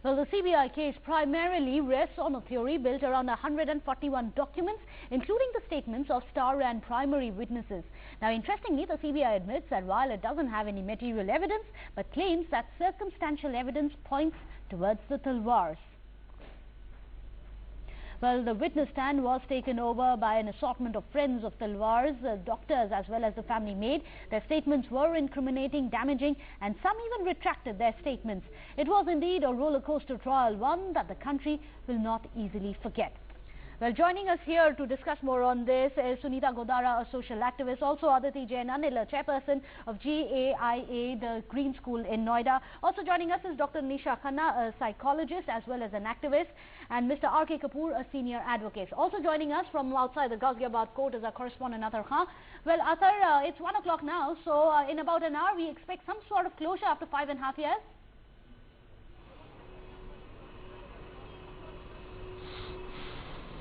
Well, the CBI case primarily rests on a theory built around 141 documents, including the statements of star and primary witnesses. Now, interestingly, the CBI admits that while it doesn't have any material evidence, but claims that circumstantial evidence points towards the Talvars. Well, the witness stand was taken over by an assortment of friends of Talvar's, doctors as well as the family maid. Their statements were incriminating, damaging, and some even retracted their statements. It was indeed a roller coaster trial, one that the country will not easily forget. Well, joining us here to discuss more on this is Sunita Godara, a social activist, also Aditi Jain Anila, chairperson of GAIA, the Green School in Noida. Also joining us is Dr. Nisha Khanna, a psychologist as well as an activist, and Mr. R.K. Kapoor, a senior advocate. Also joining us from outside the Ghaziabad court is our correspondent Athar Khan. Well, Athar, it's 1 o'clock now, so in about an hour we expect some sort of closure after 5.5 years.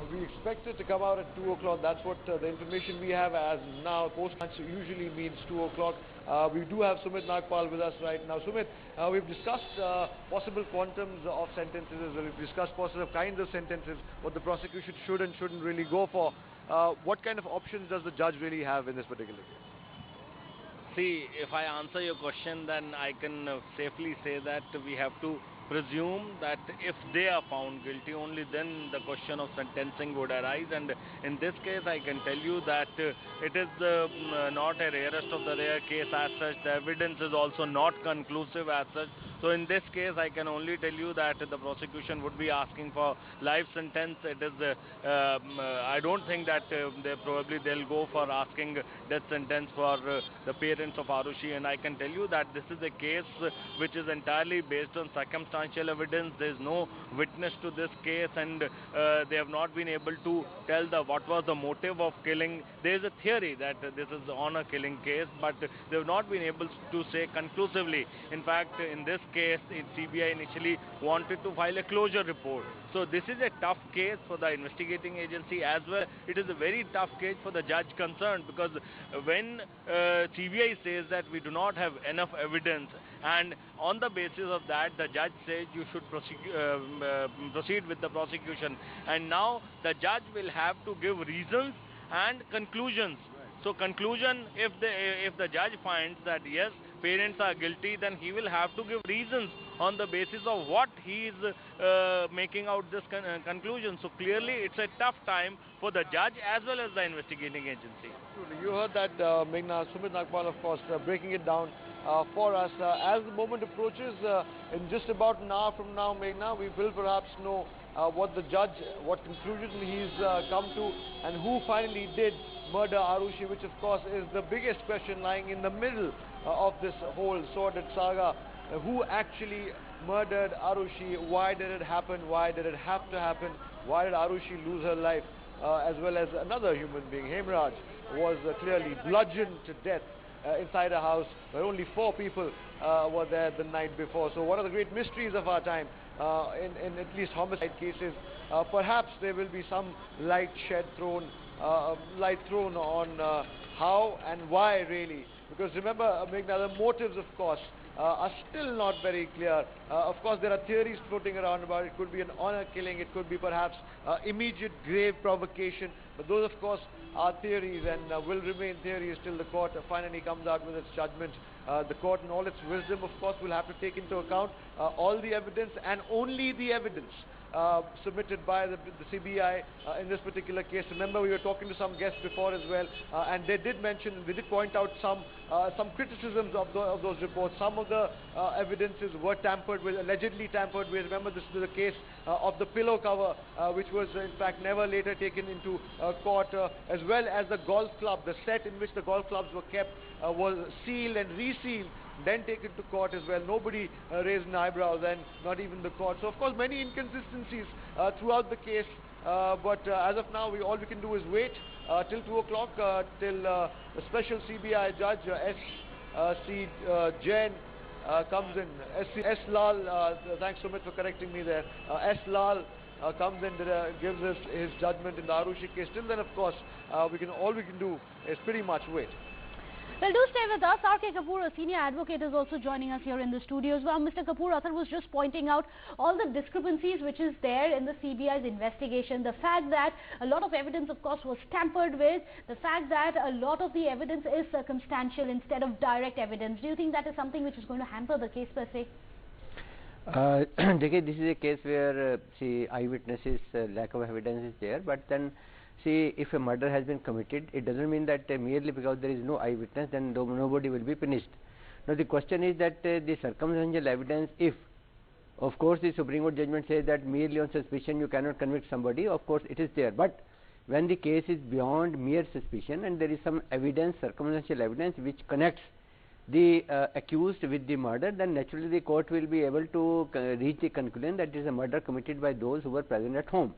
We expect it to come out at 2 o'clock. That's what the information we have as now. Post-match usually means 2 o'clock. We do have Sumit Nagpal with us right now. Sumit, we've discussed possible quantums of sentences. We've discussed possible kinds of sentences, what the prosecution should and shouldn't really go for. What kind of options does the judge really have in this particular case? See, if I answer your question, then I can safely say that we have to presume that if they are found guilty, only then the question of sentencing would arise. And in this case, I can tell you that it is not a rarest of the rare case as such. The evidence is also not conclusive as such. So in this case, I can only tell you that the prosecution would be asking for life sentence. It is, I don't think that they'll go for asking death sentence for the parents of Arushi. And I can tell you that this is a case which is entirely based on circumstantial evidence. There is no witness to this case, and they have not been able to tell what was the motive of killing. There is a theory that this is honor killing case, but they have not been able to say conclusively. In fact, in this case, CBI initially wanted to file a closure report. So this is a tough case for the investigating agency as well. It is a very tough case for the judge concerned, because when CBI says that we do not have enough evidence, and on the basis of that the judge says you should proceed with the prosecution, and now the judge will have to give reasons and conclusions. So conclusion, if the judge finds that yes, parents are guilty, then he will have to give reasons on the basis of what he is making out this conclusion. So clearly it's a tough time for the judge as well as the investigating agency. You heard that, Meghna. Sumit Nagpal, of course, breaking it down for us. As the moment approaches, in just about an hour from now, Meghna, we will perhaps know what the judge, what conclusion he's come to, and who finally did murder Arushi, which of course is the biggest question lying in the middle of this whole sordid saga. Who actually murdered Arushi? Why did it happen? Why did it have to happen? Why did Arushi lose her life? As well as another human being, Hemraj, was clearly bludgeoned to death inside a house where only 4 people were there the night before. So one of the great mysteries of our time, in at least homicide cases, perhaps there will be some light thrown on how and why really. Because remember, Meghna, the motives, of course, are still not very clear. Of course, there are theories floating around about it. It could be an honor killing, it could be perhaps immediate grave provocation. But those, of course, are theories and will remain theories till the court finally comes out with its judgment. The court, in all its wisdom, of course, will have to take into account all the evidence and only the evidence submitted by the CBI in this particular case. Remember, we were talking to some guests before as well, and they did point out some criticisms of those reports. Some of the evidences were tampered with, allegedly tampered with. Remember, this is the case of the pillow cover, which was in fact never later taken into court, as well as the golf club. The set in which the golf clubs were kept was sealed and resealed, then taken to court as well. Nobody raised an eyebrow then, not even the court. So of course many inconsistencies throughout the case, but as of now all we can do is wait till 2 o'clock, till the special CBI judge S.C. Jain comes in. S. Lal, thanks Sumit for correcting me there. S. Lal comes in, gives us his judgment in the Arushi case. Till then, of course, all we can do is pretty much wait. Well, do stay with us. R.K. Kapoor, a senior advocate, is also joining us here in the studios. Well, Mr. Kapoor, Athar was just pointing out all the discrepancies which is there in the CBI's investigation. The fact that a lot of evidence, of course, was tampered with. The fact that a lot of the evidence is circumstantial instead of direct evidence. Do you think that is something which is going to hamper the case per se? This is a case where see, eyewitnesses lack of evidence is there, but then see, if a murder has been committed, it doesn't mean that merely because there is no eyewitness then nobody will be punished. Now the question is that the circumstantial evidence, if of course the Supreme Court judgment says that merely on suspicion you cannot convict somebody, of course it is there, but when the case is beyond mere suspicion and there is some evidence, circumstantial evidence which connects the accused with the murder, then naturally the court will be able to reach the conclusion that it is a murder committed by those who were present at home.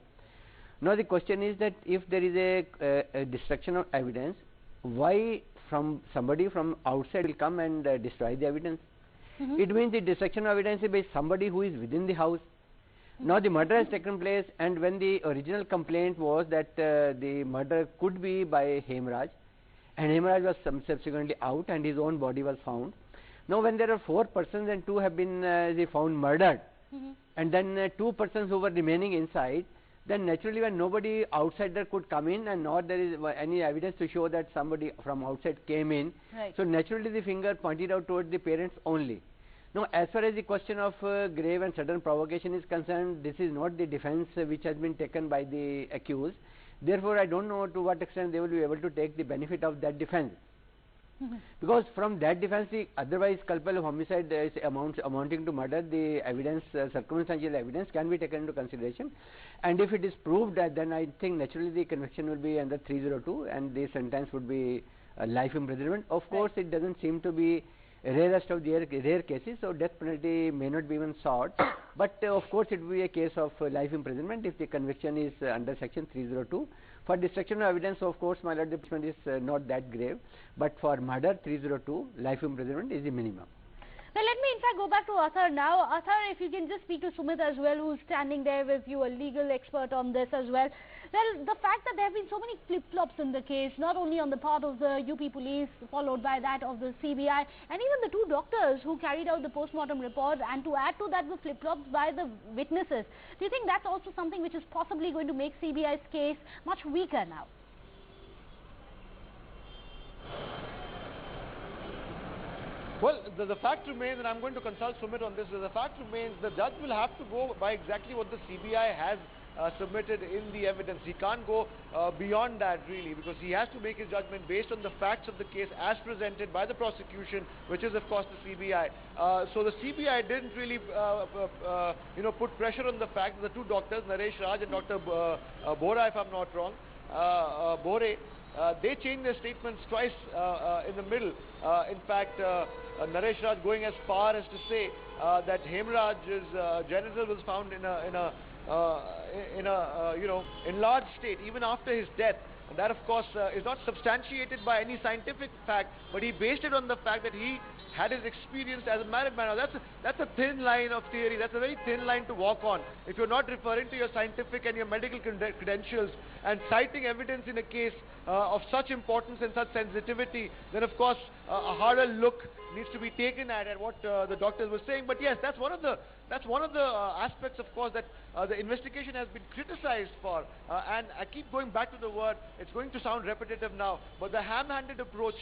Now the question is that if there is a destruction of evidence, why somebody from outside will come and destroy the evidence? It means the destruction of evidence is by somebody who is within the house. Now the murder has taken place, and when the original complaint was that the murder could be by Hemraj, and Hemraj was subsequently out and his own body was found. Now when there are 4 persons and 2 have been found murdered, and then 2 persons who were remaining inside, then naturally when nobody outsider could come in and not there is any evidence to show that somebody from outside came in, right. So naturally the finger pointed out towards the parents only. Now as far as the question of grave and sudden provocation is concerned, this is not the defense which has been taken by the accused. Therefore I don't know to what extent they will be able to take the benefit of that defense. Because from that defense, the otherwise culpable homicide is amounting to murder, the evidence, circumstantial evidence can be taken into consideration, and if it is proved that, then I think naturally the conviction will be under 302 and the sentence would be life imprisonment. Of course, it doesn't seem to be rarest of the rare cases, so death penalty may not be even sought, but of course it will be a case of life imprisonment if the conviction is under section 302. For destruction of evidence, of course, my lord, the punishment is not that grave, but for murder 302, life imprisonment is the minimum. Well, let me in fact go back to Athar now. Athar, if you can just speak to Sumit as well, who's standing there with you, a legal expert on this as well. Well, the fact that there have been so many flip-flops in the case, not only on the part of the UP police, followed by that of the CBI, and even the 2 doctors who carried out the post-mortem report, and to add to that the flip-flops by the witnesses. Do you think that's also something which is possibly going to make CBI's case much weaker now? Well, the fact remains, and I'm going to consult Sumit on this, the fact remains the judge will have to go by exactly what the CBI has submitted in the evidence. He can't go beyond that really, because he has to make his judgment based on the facts of the case as presented by the prosecution, which is of course the CBI. So the CBI didn't really put pressure on the fact that the 2 doctors, Naresh Raj and Dr. Bora, if I'm not wrong, Bore, they changed their statements twice in the middle. In fact, Naresh Raj going as far as to say that Hemraj's genital was found in a enlarged state even after his death. And that of course is not substantiated by any scientific fact, but he based it on the fact that he had his experience as a married man. Now that's a thin line of theory, that's a very thin line to walk on. If you're not referring to your scientific and your medical credentials and citing evidence in a case of such importance and such sensitivity, then of course a harder look needs to be taken at what the doctors were saying. But yes, that's one of the aspects, of course, that the investigation has been criticized for. And I keep going back to the word, it's going to sound repetitive now, but the ham-handed approach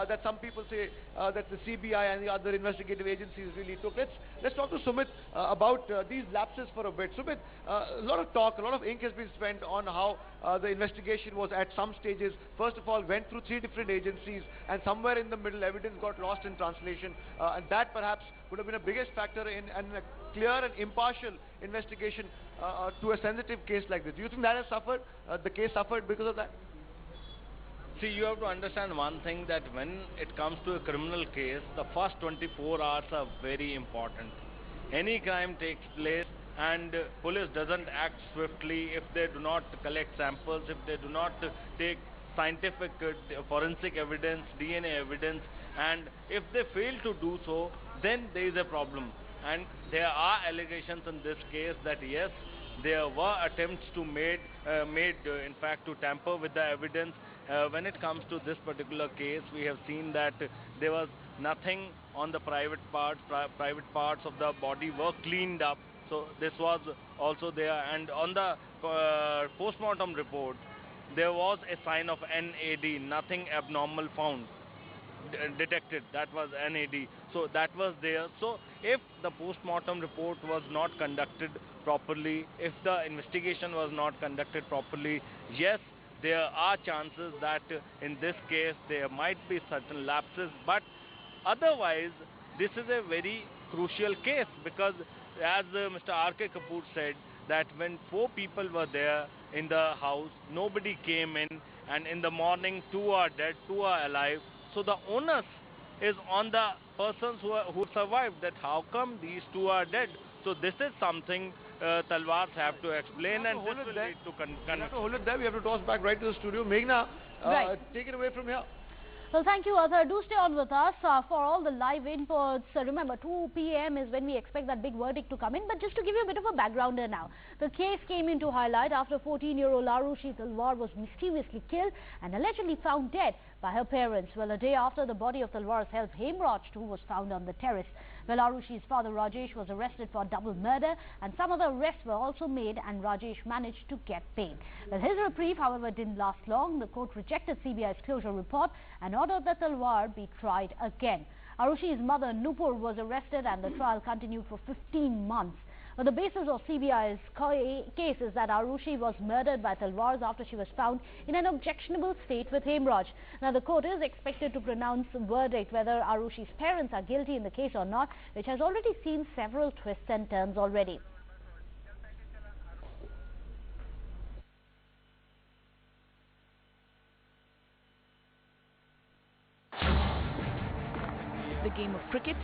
that some people say that the CBI and the other investigative agencies really took. Let's talk to Sumit about these lapses for a bit. Sumit, a lot of talk, a lot of ink has been spent on how the investigation was at some stages, first of all, went through 3 different agencies, and somewhere in the middle evidence got lost in translation, and that perhaps would have been a biggest factor in a clear and impartial investigation to a sensitive case like this. Do you think that has suffered, the case suffered because of that? See, you have to understand one thing, that when it comes to a criminal case, the first 24 hours are very important. Any crime takes place and police doesn't act swiftly if they do not collect samples, if they do not take scientific forensic evidence, DNA evidence, and if they fail to do so, then there is a problem. And there are allegations in this case that yes, there were attempts to in fact to tamper with the evidence. when it comes to this particular case, we have seen that there was nothing on the private parts of the body were cleaned up. So this was also there, and on the post-mortem report, there was a sign of NAD, nothing abnormal found, detected. That was NAD. So that was there. So if the post-mortem report was not conducted properly, if the investigation was not conducted properly, yes, there are chances that in this case there might be certain lapses, but otherwise this is a very crucial case, because as Mr. R.K. Kapoor said, that when 4 people were there in the house, nobody came in, and in the morning 2 are dead, 2 are alive. So the onus is on the persons who survived, that how come these 2 are dead. So this is something Talvars have to explain, and this will lead to We have to hold it there. We have to toss back right to the studio. Meghna, Right. take it away from here. Well, thank you, Arthur. Do stay on with us for all the live inputs. Remember, 2 p.m. is when we expect that big verdict to come in. But just to give you a bit of a backgrounder now, the case came into highlight after 14-year-old Arushi Talvar was mysteriously killed and allegedly found dead by her parents. Well, a day after, the body of Talvar's help Hemraj too was found on the terrace. Well, Arushi's father Rajesh was arrested for double murder, and some other arrests were also made, and Rajesh managed to get bail. Well, his reprieve, however, didn't last long. The court rejected CBI's closure report and ordered that Talvar be tried again. Arushi's mother Nupur was arrested, and the trial continued for 15 months. Well, the basis of CBI's case is that Arushi was murdered by Talvars after she was found in an objectionable state with Hemraj. Now, the court is expected to pronounce a verdict whether Arushi's parents are guilty in the case or not, which has already seen several twists and turns already. The game of cricket,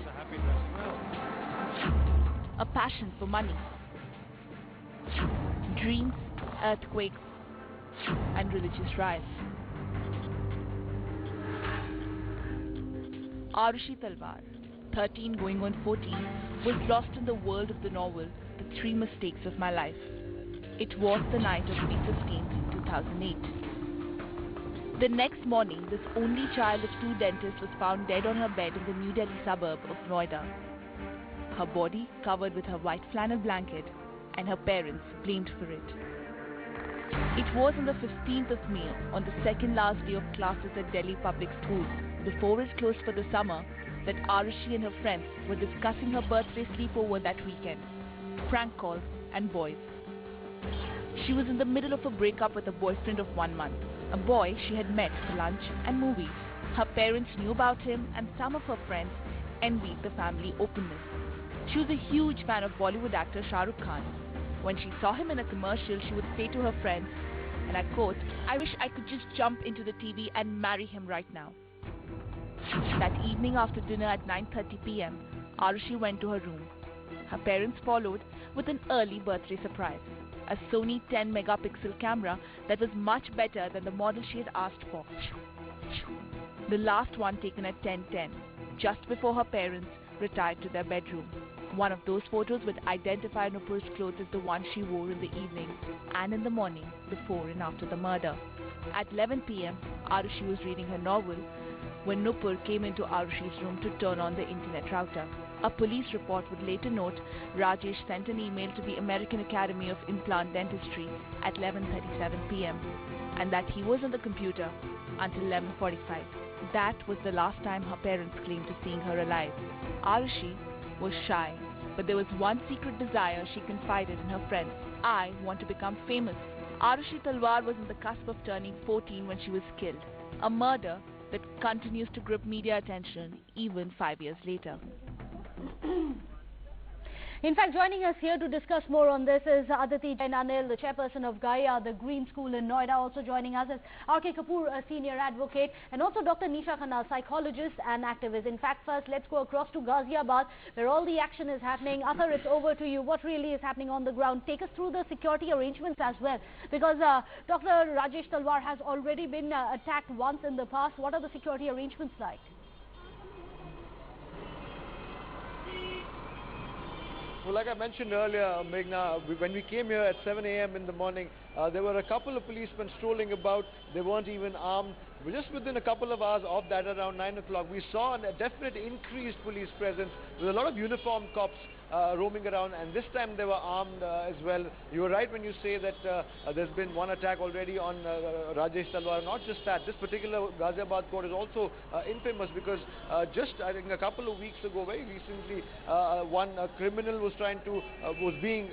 a passion for money, dreams, earthquakes, and religious riots. Arushi Talvar, 13 going on 14, was lost in the world of the novel The 3 Mistakes of My Life. It was the night of May 15, 2008. The next morning, this only child of 2 dentists was found dead on her bed in the New Delhi suburb of Noida. Her body covered with her white flannel blanket, and her parents blamed for it. It was on the 15th of May, on the second last day of classes at Delhi public schools, before it closed for the summer, that Arushi and her friends were discussing her birthday sleepover that weekend. Prank calls and boys. She was in the middle of a breakup with a boyfriend of 1 month, a boy she had met for lunch and movies. Her parents knew about him, and some of her friends envied the family openness. She was a huge fan of Bollywood actor Shah Rukh Khan. When she saw him in a commercial, she would say to her friends, and I quote, "I wish I could just jump into the TV and marry him right now." That evening after dinner at 9:30 p.m., Arushi went to her room. Her parents followed with an early birthday surprise, a Sony 10 megapixel camera that was much better than the model she had asked for. The last one taken at 10:10, just before her parents retired to their bedroom. One of those photos would identify Nupur's clothes as the one she wore in the evening and in the morning before and after the murder. At 11 p.m., Arushi was reading her novel when Nupur came into Arushi's room to turn on the internet router. A police report would later note Rajesh sent an email to the American Academy of Implant Dentistry at 11:37 p.m. and that he was on the computer until 11:45. That was the last time her parents claimed to seeing her alive. Arushi was shy, but there was one secret desire she confided in her friends. "I want to become famous." Arushi Talvar was on the cusp of turning 14 when she was killed. A murder that continues to grip media attention even 5 years later. In fact, joining us here to discuss more on this is Aditi Jain Anil, the chairperson of Gaia, the Green School in Noida. Also joining us is R.K. Kapoor, a senior advocate, and also Dr. Nisha Khanna, psychologist and activist. In fact, first, let's go across to Ghaziabad, where all the action is happening. Arthur, it's over to you. What really is happening on the ground? Take us through the security arrangements as well, because Dr. Rajesh Talvar has already been attacked once in the past. What are the security arrangements like? Well, like I mentioned earlier, Meghna, when we came here at 7 a.m. in the morning, there were a couple of policemen strolling about. They weren't even armed. Just within a couple of hours of that, around 9 o'clock, we saw a definite increased police presence with a lot of uniformed cops roaming around, and this time they were armed as well. You were right when you say that there's been one attack already on Rajesh Talvar. Not just that, this particular Ghaziabad court is also infamous because just I think a couple of weeks ago, very recently, one criminal was being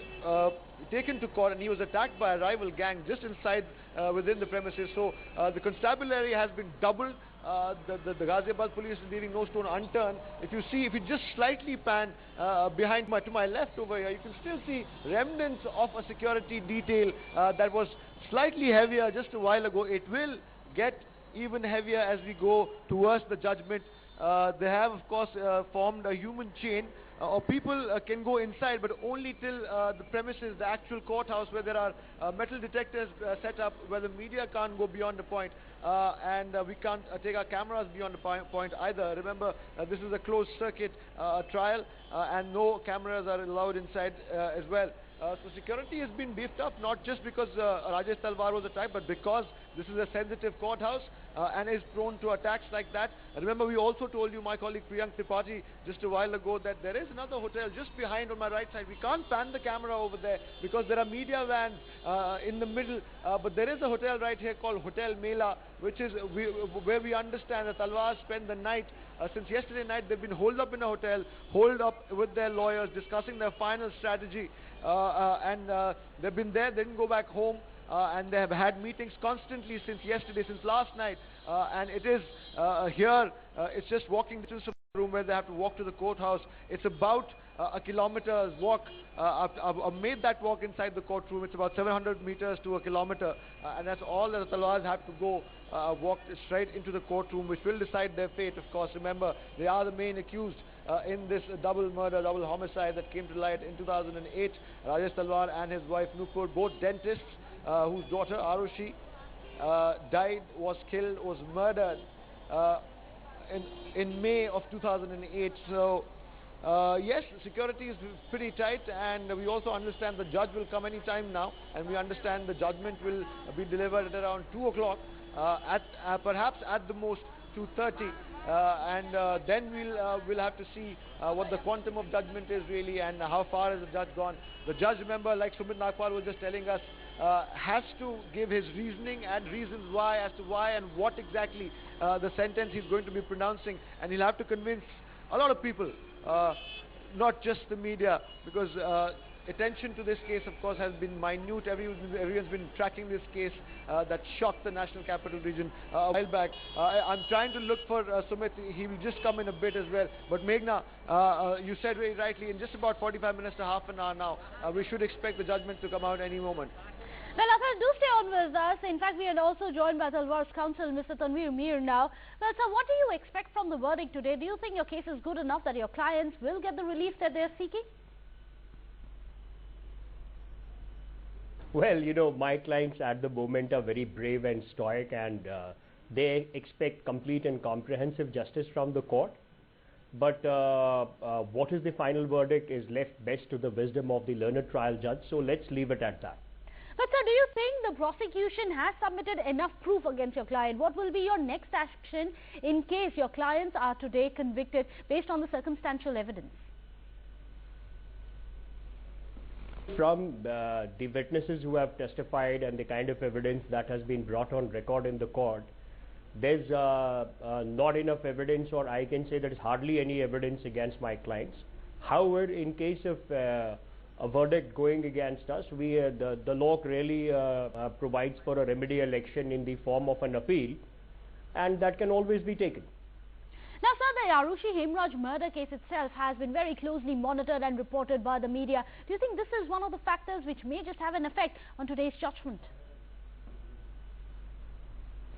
taken to court, and he was attacked by a rival gang just inside within the premises. So the constabulary has been doubled. The Ghaziabad police is leaving no stone unturned. If you just slightly pan to my left over here, you can still see remnants of a security detail that was slightly heavier just a while ago. It will get even heavier as we go towards the judgment. They have, of course, formed a human chain, or people can go inside, but only till the premises, the actual courthouse, where there are metal detectors set up, where the media can't go beyond the point, and we can't take our cameras beyond the point either. Remember, this is a closed circuit trial, and no cameras are allowed inside as well. So security has been beefed up, not just because Rajesh Talvar was attacked, but because this is a sensitive courthouse and is prone to attacks like that. Remember, we also told you, my colleague Priyank Tripathi, just a while ago, that there is another hotel just behind on my right side. We can't pan the camera over there because there are media vans in the middle, but there is a hotel right here called Hotel Mela, which is where we understand that Talvar spent the night. Since yesterday night, they've been holed up in a hotel, holed up with their lawyers, discussing their final strategy. And they've been there, they didn't go back home, and they have had meetings constantly since yesterday, since last night, and it is here, it's just walking to the room where they have to walk to the courthouse. It's about a kilometer's walk. I've made that walk inside the courtroom. It's about 700 meters to a kilometer, and that's all that the Talwars have to go, walk straight into the courtroom, which will decide their fate, of course. Remember, they are the main accused in this double murder, double homicide that came to light in 2008. Rajesh Talvar and his wife Nupur, both dentists, whose daughter Arushi died, was killed, was murdered in May of 2008. So yes, security is pretty tight, and we also understand the judge will come any time now, and we understand the judgment will be delivered at around 2 o'clock, perhaps at the most 2:30. And then we'll have to see what the quantum of judgment is really, and how far has the judge gone. The judge, remember, like Sumit Nagpal was just telling us, has to give his reasoning and reasons why, as to why and what exactly the sentence he's going to be pronouncing, and he'll have to convince a lot of people, not just the media, because attention to this case, of course, has been minute. Everyone's been tracking this case that shocked the National Capital Region a while back. I'm trying to look for Sumit. He will just come in a bit as well. But Meghna, you said very rightly, in just about 45 minutes to half an hour now, we should expect the judgment to come out any moment. Well, Athar, do stay on with us. In fact, we are also joined by Talvar's counsel, Mr. Tanveer Mir now. Well, sir, what do you expect from the verdict today? Do you think your case is good enough that your clients will get the relief that they are seeking? Well, you know, my clients at the moment are very brave and stoic, and they expect complete and comprehensive justice from the court. But what is the final verdict is left best to the wisdom of the learned trial judge. So let's leave it at that. But sir, do you think the prosecution has submitted enough proof against your client? What will be your next action in case your clients are today convicted based on the circumstantial evidence? From the witnesses who have testified and the kind of evidence that has been brought on record in the court, there's not enough evidence, or I can say there is hardly any evidence against my clients. However, in case of a verdict going against us, the law really provides for a remedial action in the form of an appeal, and that can always be taken. Now, sir, the Arushi Hemraj murder case itself has been very closely monitored and reported by the media. Do you think this is one of the factors which may just have an effect on today's judgment?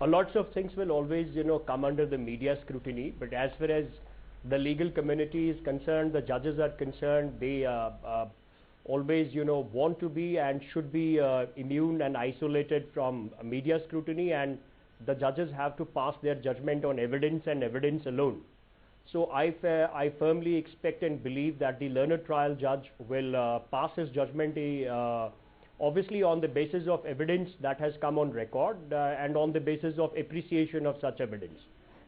Lots of things will always, you know, come under the media scrutiny, but as far as the legal community is concerned, the judges are concerned, they always, you know, want to be and should be immune and isolated from media scrutiny, and the judges have to pass their judgment on evidence and evidence alone. So I firmly expect and believe that the learned trial judge will pass his judgment obviously on the basis of evidence that has come on record and on the basis of appreciation of such evidence.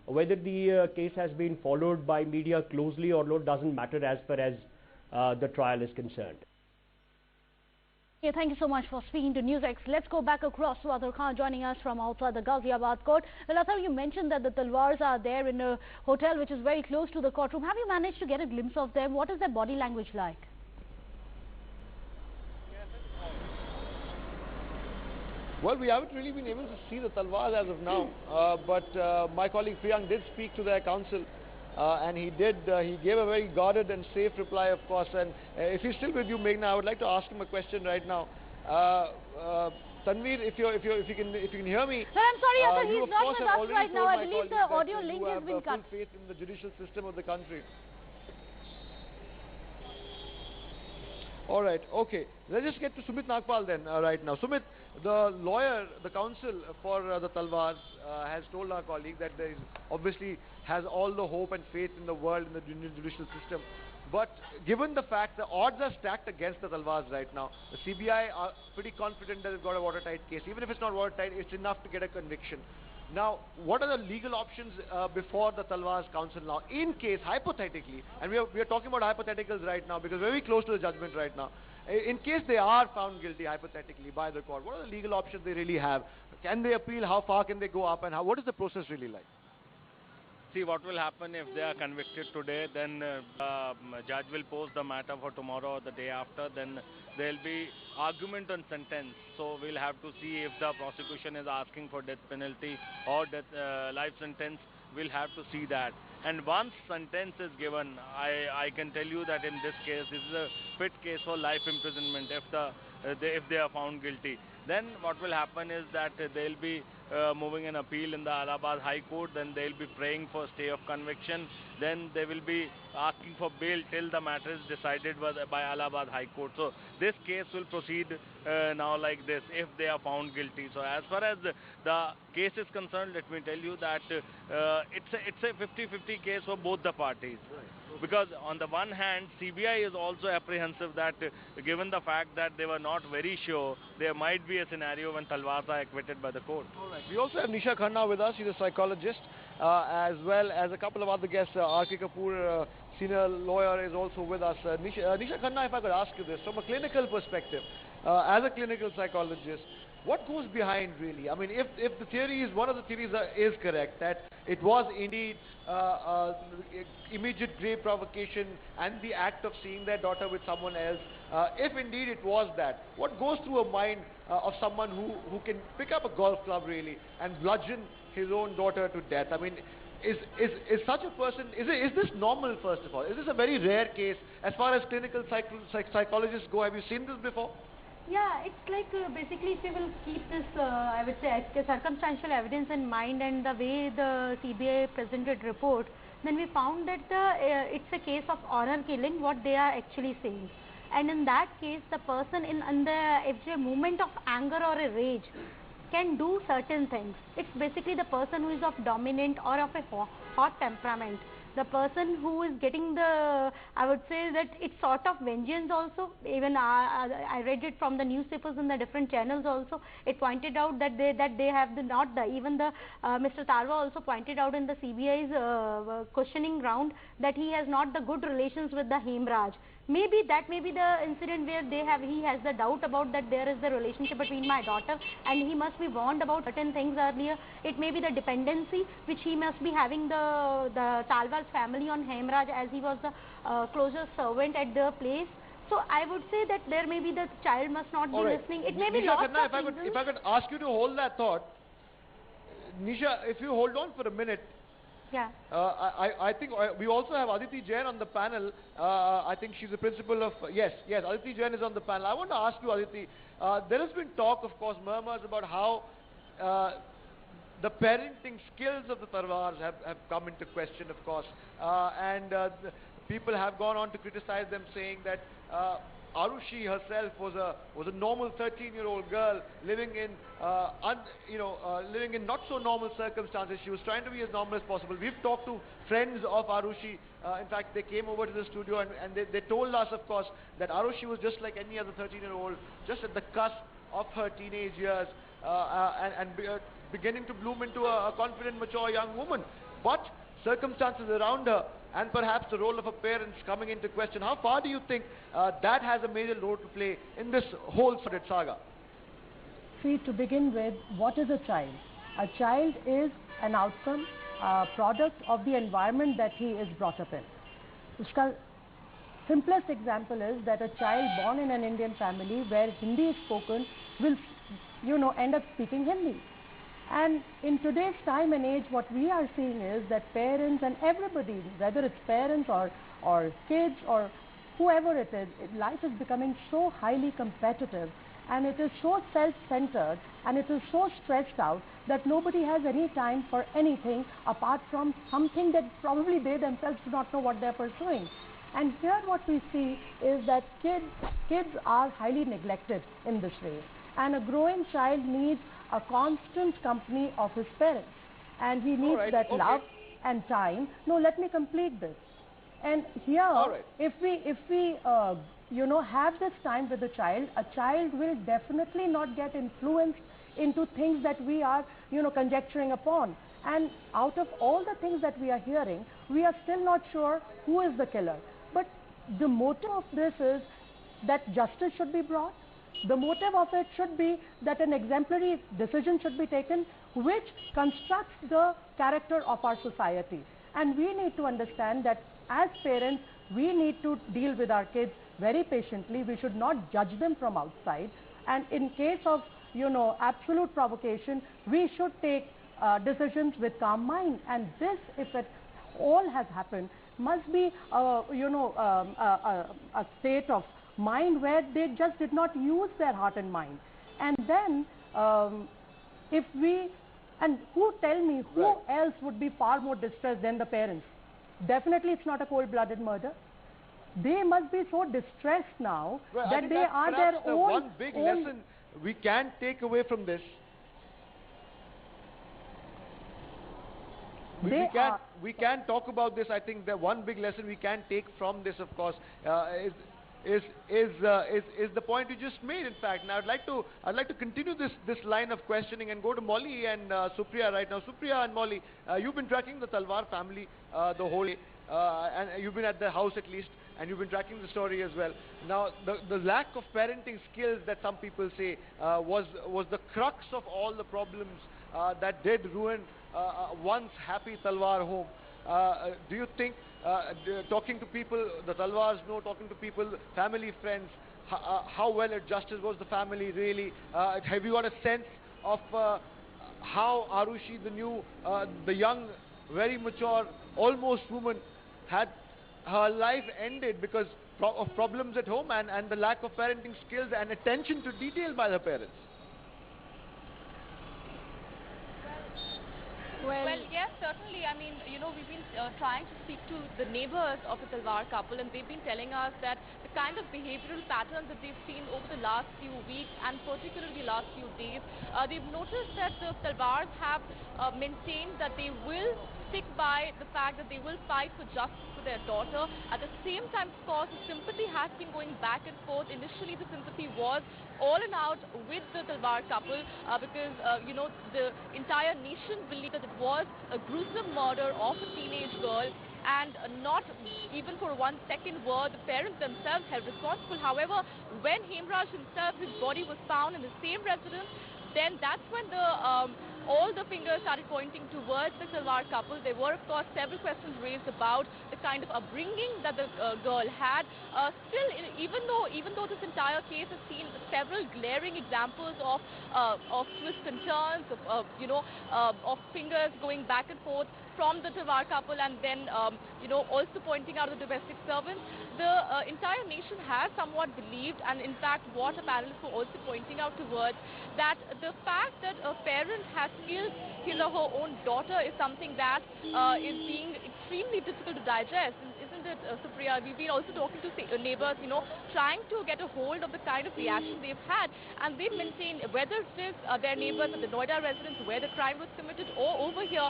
Whether the case has been followed by media closely or not doesn't matter as far as the trial is concerned. Yeah, thank you so much for speaking to NewsX. Let's go back across to Athar Khan joining us from outside the Ghaziabad court. Well, Athar, you mentioned that the Talvars are there in a hotel which is very close to the courtroom. Have you managed to get a glimpse of them? What is their body language like? Well, we haven't really been able to see the Talvars as of now, but my colleague Priyank did speak to their counsel. And he gave a very guarded and safe reply, of course. And if he's still with you, Meghna, I would like to ask him a question right now. Tanveer, if you can hear me. No, I'm sorry, Athar, he's not with us right now. I told believe the audio link has been cut. Full faith in the judicial system of the country. All right, okay. Let's just get to Sumit Nagpal then right now. Sumit, the lawyer, the counsel for the Talvars has told our colleague that there is obviously has all the hope and faith in the world in the judicial system. But given the fact the odds are stacked against the Talvars right now, the CBI are pretty confident that they've got a watertight case. Even if it's not watertight, it's enough to get a conviction. Now, what are the legal options before the Talvars counsel now? In case, hypothetically, and we are talking about hypotheticals right now because we're very close to the judgment right now. In case they are found guilty, hypothetically, by the court, what are the legal options they really have? Can they appeal? How far can they go up? And what is the process really like? See, what will happen if they are convicted today, then judge will post the matter for tomorrow or the day after, then there will be argument on sentence. So we'll have to see if the prosecution is asking for death penalty or life sentence. We'll have to see that. And once sentence is given, I can tell you that in this case, this is a fit case for life imprisonment if they are found guilty. Then what will happen is that they'll be moving an appeal in the Allahabad High Court, then they'll be praying for stay of conviction, then they will be asking for bail till the matter is decided by Allahabad High Court. So this case will proceed now like this if they are found guilty. So as far as the case is concerned, let me tell you that it's a 50-50 case for both the parties. Because on the one hand, CBI is also apprehensive that given the fact that they were not very sure, there might be a scenario when Talvars are acquitted by the court. All right. We also have Nisha Khanna with us. She's a psychologist, as well as a couple of other guests. R.K. Kapoor, senior lawyer, is also with us. Nisha Khanna, if I could ask you this, from a clinical perspective, as a clinical psychologist, what goes behind really? I mean, if the theory is, one of the theories is correct, that it was indeed immediate grave provocation and the act of seeing their daughter with someone else, if indeed it was that, what goes through a mind of someone who can pick up a golf club really and bludgeon his own daughter to death? I mean, is such a person, is this normal first of all? Is this a very rare case as far as clinical psychologists go? Have you seen this before? Yeah, it's like basically if you will keep this, I would say, circumstantial evidence in mind and the way the CBI presented report, then we found that it's a case of honor killing, what they are actually saying. And in that case, the person in the moment of anger or a rage can do certain things. It's basically the person who is of dominant or of a hot temperament. The person who is getting the, I would say that it's sort of vengeance also. Even I read it from the newspapers and the different channels also. It pointed out that they have even the Mr. Talvar also pointed out in the CBI's questioning round that he has not the good relations with the Hemraj. Maybe that may be the incident where he has the doubt about that there is the relationship between my daughter and he must be warned about certain things earlier. It may be the dependency which he must be having the Talvar's family on Hemraj, as he was the closest servant at the place. So I would say that there may be the child must not be listening. It may be lots of reasons. If I could ask you to hold that thought, Nisha, if you hold on for a minute. Yeah. I think we also have Aditi Jain on the panel. I think she's the principal of, yes, Aditi Jain is on the panel. I want to ask you, Aditi, there has been talk, of course, murmurs about how the parenting skills of the Talvars have come into question, of course, and people have gone on to criticize them, saying that Arushi herself was a normal 13-year-old girl living in living in not so normal circumstances. She was trying to be as normal as possible. We've talked to friends of Arushi. In fact, they came over to the studio and they told us, of course, that Arushi was just like any other 13-year-old, just at the cusp of her teenage years beginning to bloom into a confident, mature young woman. But circumstances around her and perhaps the role of her parents coming into question, how far do you think that has a major role to play in this whole saga? See, to begin with, what is a child? A child is an outcome, a product of the environment that he is brought up in. The simplest example is that a child born in an Indian family where Hindi is spoken will, end up speaking Hindi. And in today's time and age, what we are seeing is that parents and everybody, whether it's parents or kids or whoever it is, life is becoming so highly competitive and it is so self-centered and it is so stressed out that nobody has any time for anything apart from something that probably they themselves do not know what they are pursuing. And here what we see is that kids are highly neglected in this way. And a growing child needs a constant company of his parents, and he needs love and time. No, let me complete this. And here, if we have this time with the child, a child will definitely not get influenced into things that we are conjecturing upon. And out of all the things that we are hearing, we are still not sure who is the killer. But the motive of this is that justice should be brought. The motive of it should be that an exemplary decision should be taken which constructs the character of our society. And we need to understand that as parents, we need to deal with our kids very patiently. We should not judge them from outside. And in case of, absolute provocation, we should take decisions with calm mind. And this, if it all has happened, must be, a state of mind where they just did not use their heart and mind. And then who else would be far more distressed than the parents? Definitely it's not a cold-blooded murder. They must be so distressed now that they are their own. One big lesson we can take away from this. We can talk about this. I think that one big lesson we can take from this, of course, is the point you just made. In fact, now I'd like to continue this line of questioning and go to Molly and Supriya right now. Supriya and Molly, you've been tracking the Talvar family the whole day, and you've been at the house at least, and you've been tracking the story as well. Now, the lack of parenting skills that some people say was the crux of all the problems that did ruin once happy Talvar home. Do you think, talking to people, the Talvars know, talking to people, family, friends, how well adjusted was the family really? Have you got a sense of how Arushi, the young, very mature, almost woman, had her life ended because of problems at home and the lack of parenting skills and attention to detail by the parents? Well, yes, certainly. I mean, we've been trying to speak to the neighbors of the Talvar couple, and they've been telling us that the kind of behavioral patterns that they've seen over the last few weeks and particularly the last few days, they've noticed that the Talvars have maintained that they will stick by the fact that they will fight for justice for their daughter. At the same time, of course, the sympathy has been going back and forth. Initially, the sympathy was all and out with the Talvar couple because, the entire nation believed that it was a gruesome murder of a teenage girl, and not even for 1 second were the parents themselves held responsible. However, when Hemraj himself, his body was found in the same residence, then that's when all the fingers started pointing towards the Talvar couple. There were, of course, several questions raised about the kind of upbringing that the girl had. Still, even though this entire case has seen several glaring examples of twists and turns, of fingers going back and forth from the Talvar couple, and then also pointing out the domestic servants, the entire nation has somewhat believed, and in fact what the panelists were also pointing out towards, that the fact that a parent has killed his or her own daughter is something that is being extremely difficult to digest. Isn't around it, Supriya. We've been also talking to neighbors, trying to get a hold of the kind of reaction they've had. And they've maintained, whether it is their neighbors at the Noida residence where the crime was committed, or over here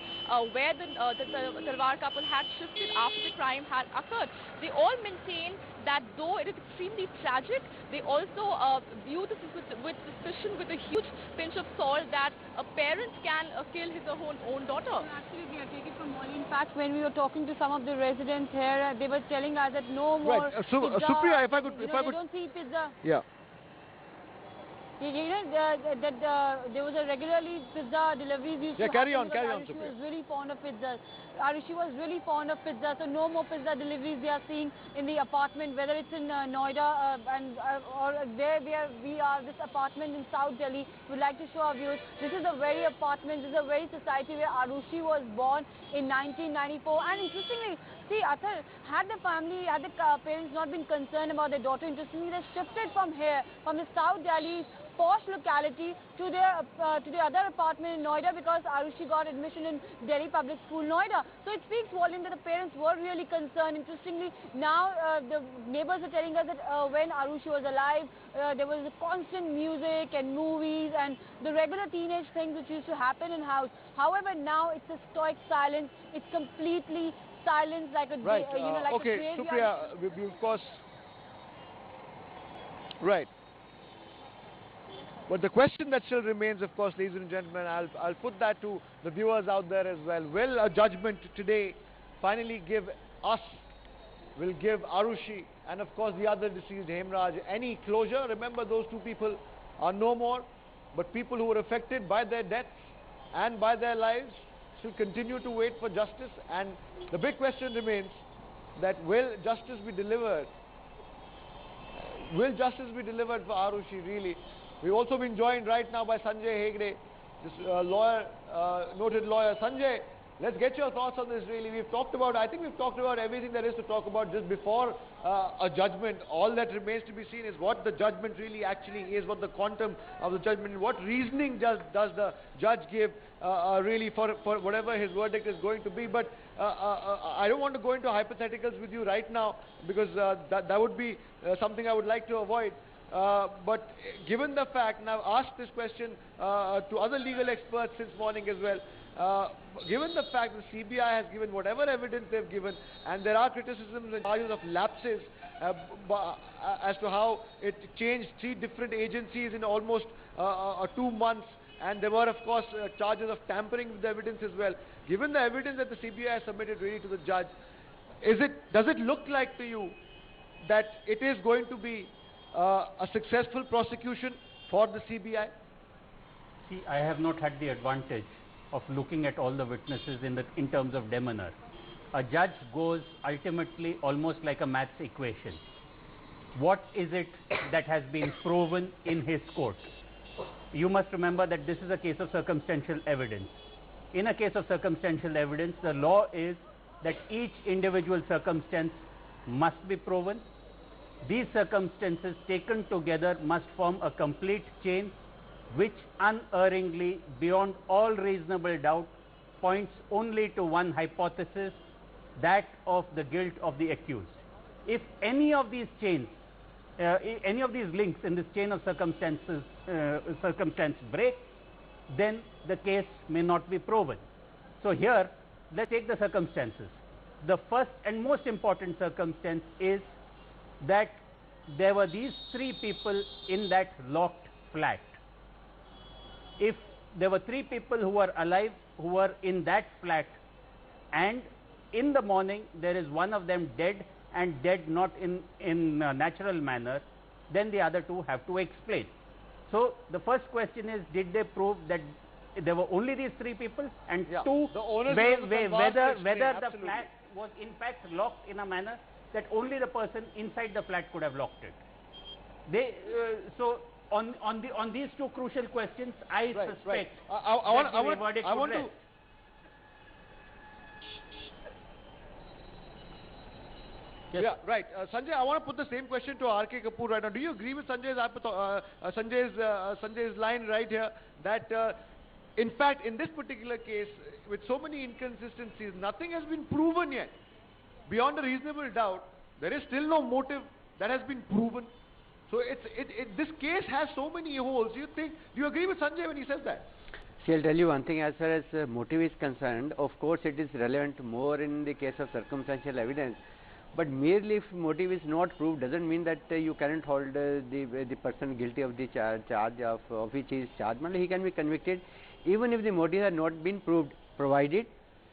where the Talvar couple had shifted after the crime had occurred, they all maintain that though it is extremely tragic, they also view this with suspicion, with a huge pinch of salt, that a parent can kill his or her own daughter. Absolutely, I take it from Molly. In fact, when we were talking to some of the residents here, they were telling us that no more Right. pizza. Supriya, if I could, they don't see pizza. Yeah. There was a regularly pizza deliveries used to carry happen on, carry on, Arushi Supriya. was really fond of pizza. Arushi was really fond of pizza, so no more pizza deliveries they are seeing in the apartment, whether it's in Noida or where we are, this apartment in South Delhi. We'd like to show our viewers. This is the very apartment, this is the very society where Arushi was born in 1994. And interestingly, see, Athar, had the parents not been concerned about their daughter, interestingly, they shifted from here, from the South Delhi posh locality to the other apartment in Noida, because Arushi got admission in Delhi Public School, Noida. So it speaks volume that the parents were really concerned. Interestingly, now the neighbors are telling us that when Arushi was alive, there was constant music and movies and the regular teenage things which used to happen in house. However, now it's a stoic silence. It's completely silence, like a Right. like okay, a graveyard. Supriya, we of course. Right. But the question that still remains, of course, ladies and gentlemen, I'll put that to the viewers out there as well. Will a judgment today finally give us, will give Arushi and of course the other deceased Hemraj any closure? Remember, those two people are no more, but people who were affected by their deaths and by their lives still continue to wait for justice. And the big question remains that will justice be delivered? Will justice be delivered for Arushi really? We've also been joined right now by Sanjay Hegde, this lawyer, noted lawyer. Sanjay, let's get your thoughts on this really. I think we've talked about everything there is to talk about just before a judgment. All that remains to be seen is what the judgment really actually is, what the quantum of the judgment, what reasoning does the judge give really for whatever his verdict is going to be. But I don't want to go into hypotheticals with you right now, because that would be something I would like to avoid. But given the fact, and I've asked this question to other legal experts since morning as well, given the fact that CBI has given whatever evidence they've given, and there are criticisms and charges of lapses as to how it changed 3 different agencies in almost 2 months, and there were of course charges of tampering with the evidence as well. Given the evidence that the CBI has submitted really to the judge, does it look like to you that it is going to be a successful prosecution for the CBI? See, I have not had the advantage of looking at all the witnesses in terms of demeanor. A judge goes ultimately almost like a maths equation. What is it that has been proven in his court? You must remember that this is a case of circumstantial evidence. In a case of circumstantial evidence, the law is that each individual circumstance must be proven. These circumstances taken together must form a complete chain which unerringly, beyond all reasonable doubt, points only to one hypothesis, that of the guilt of the accused. If any of these chains, any of these links in this chain of circumstance break, then the case may not be proven. So here, let's take the circumstances. The first and most important circumstance is that there were these 3 people in that locked flat. If there were 3 people who were alive, who were in that flat, and in the morning there is one of them dead, and dead not in a natural manner, then the other 2 have to explain. So the first question is, did they prove that there were only these 3 people? And 2, whether the flat was in fact locked in a manner that only the person inside the flat could have locked it. So on these 2 crucial questions, I suspect the verdict would rest. Yes. Yeah, right. Sanjay, I want to put the same question to R.K. Kapoor right now. Do you agree with Sanjay's line right here that in fact in this particular case, with so many inconsistencies, nothing has been proven yet? beyond a reasonable doubt, there is still no motive that has been proven. So this case has so many holes. Do you agree with Sanjay when he says that? See, I'll tell you one thing, as far as motive is concerned, of course it is relevant more in the case of circumstantial evidence, but merely if motive is not proved doesn't mean that you cannot hold the person guilty of the charge of which he is charged. He can be convicted even if the motive has not been proved, provided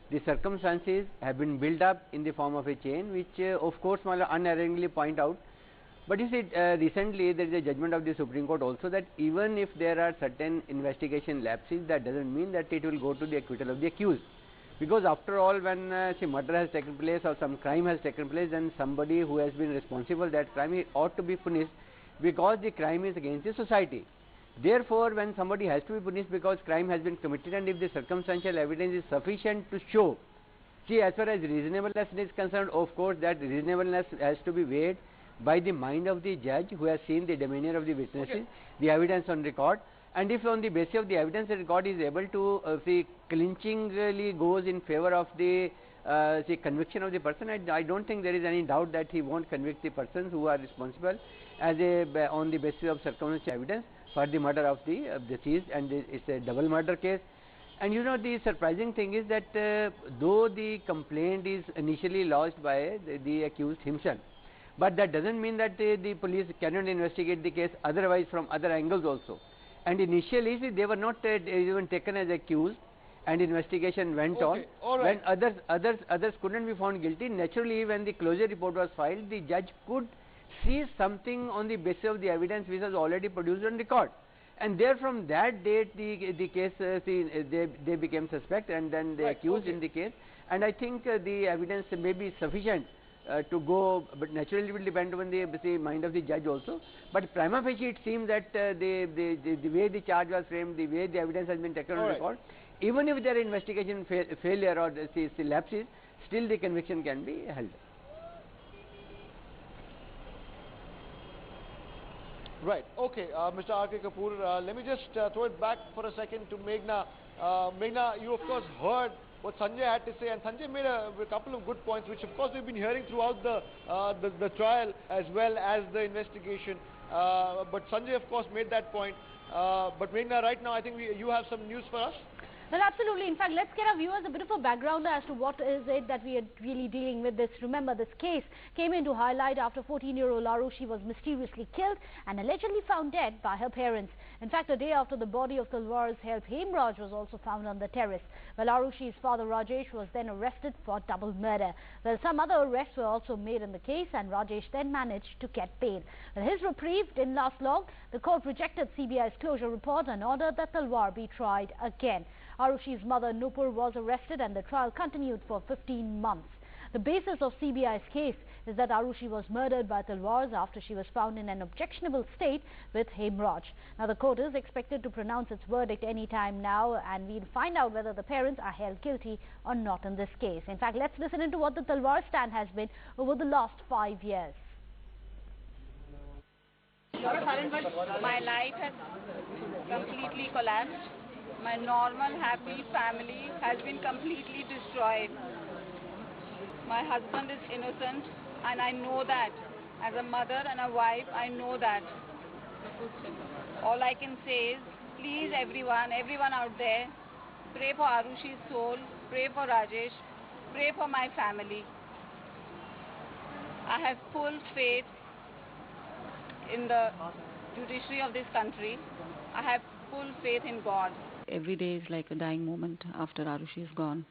the circumstances have been built up in the form of a chain, which of course unerringly point out. But you see, recently there is a judgment of the Supreme Court also that even if there are certain investigation lapses, that doesn't mean that it will go to the acquittal of the accused. Because after all, when murder has taken place or some crime has taken place, then somebody who has been responsible for that crime, he ought to be punished because the crime is against the society. Therefore, when somebody has to be punished because crime has been committed, and if the circumstantial evidence is sufficient to show, see, as far as reasonableness is concerned, of course that reasonableness has to be weighed by the mind of the judge who has seen the demeanor of the witnesses, the evidence on record, and if on the basis of the evidence on record is able to clinchingly goes in favor of the conviction of the person, I don't think there is any doubt that he won't convict the persons who are responsible as on the basis of circumstantial evidence for the murder of the deceased, and it's a double murder case. And you know, the surprising thing is that though the complaint is initially lodged by the accused himself, but that doesn't mean that the police cannot investigate the case otherwise from other angles also. And initially they were not even taken as accused, and investigation went on. When others couldn't be found guilty, naturally when the closure report was filed, the judge could see something on the basis of the evidence which was already produced on record. And there from that date the case they became suspect, and then they accused in the case. And I think the evidence may be sufficient to go, but naturally it will depend on the mind of the judge also. But prima facie it seems that the way the charge was framed, the way the evidence has been taken on record, even if there are investigation failure or lapses, still the conviction can be held. Right. Okay, Mr. R.K. Kapoor, let me just throw it back for a second to Meghna. Meghna, you of course heard what Sanjay had to say, and Sanjay made a couple of good points, which of course we've been hearing throughout the trial as well as the investigation. But Sanjay of course made that point. But Meghna, right now I think you have some news for us. Well, absolutely. In fact, let's get our viewers a bit of a background as to what is it that we are really dealing with this. Remember, this case came into highlight after 14-year-old Arushi was mysteriously killed and allegedly found dead by her parents. In fact, a day after the body of Talvar's help, Hemraj was also found on the terrace. Well, Arushi's father Rajesh was then arrested for double murder. Well, some other arrests were also made in the case, and Rajesh then managed to get bail. Well, his reprieve didn't last long. The court rejected CBI's closure report and ordered that Talvar be tried again. Arushi's mother Nupur was arrested, and the trial continued for 15 months. The basis of CBI's case is that Arushi was murdered by Talvar after she was found in an objectionable state with Hemraj. Now, the court is expected to pronounce its verdict any time now, and we'll find out whether the parents are held guilty or not in this case. In fact, let's listen into what the Talvar stand has been over the last 5 years. My life has completely collapsed. My normal, happy family has been completely destroyed. My husband is innocent, and I know that. As a mother and a wife, I know that. All I can say is, please everyone out there, pray for Arushi's soul, pray for Rajesh, pray for my family. I have full faith in the judiciary of this country. I have full faith in God. Every day is like a dying moment after Arushi is gone.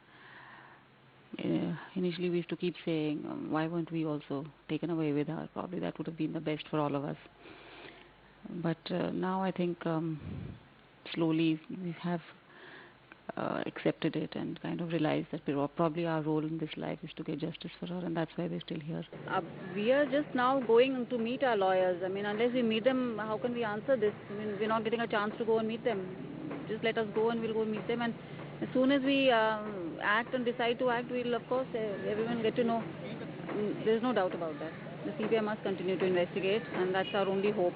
Initially we used to keep saying, why weren't we also taken away with her? Probably that would have been the best for all of us. But now I think slowly we have accepted it and kind of realized that probably our role in this life is to get justice for her, and that's why we're still here. We are just now going to meet our lawyers. I mean, unless we meet them, how can we answer this? I mean, we're not getting a chance to go and meet them. Just let us go and we'll go meet them, and as soon as we act and decide to act, we'll of course everyone get to know. There's no doubt about that. The CBI must continue to investigate, and that's our only hope.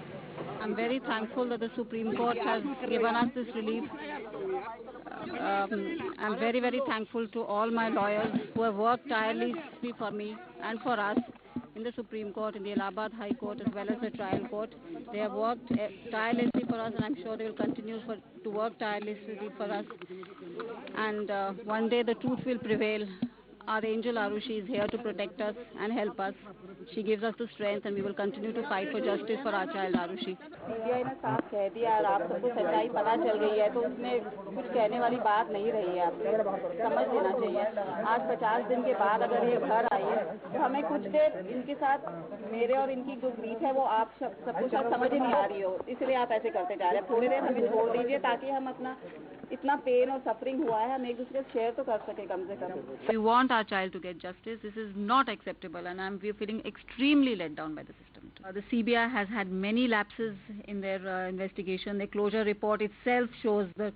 I'm very thankful that the Supreme Court has given us this relief. I'm very, very thankful to all my lawyers who have worked tirelessly for me and for us in the Supreme Court, in the Allahabad High Court, as well as the trial court. They have worked tirelessly for us, and I'm sure they will continue to work tirelessly for us. And one day the truth will prevail. Our angel Arushi is here to protect us and help us. She gives us the strength, and we will continue to fight for justice for our child Arushi. CBI ने साफ कह दिया और आप सबको सच्चाई पता चल गई है, तो उसमें कुछ कहने वाली बात नहीं रही है। आपको समझ लेना चाहिए। आज 50 दिन के बाद अगर ये घर आई है, तो हमें कुछ देर इनके साथ मेरे और इनकी जो बीच है वो आप सबको शायद समझ ही नहीं आ रही हो, इसलिए आप ऐसे करते जा रहे हैं। थोड़ी देर हमें छोड़ दीजिए ताकि हम अपना इतना पेन और सफरिंग हुआ है हम एक दूसरे से शेयर तो कर सके कम से कम। We want our child to get justice. This is not acceptable, and we're feeling extremely let down by the system. The CBI has had many lapses in their investigation. The closure report itself shows the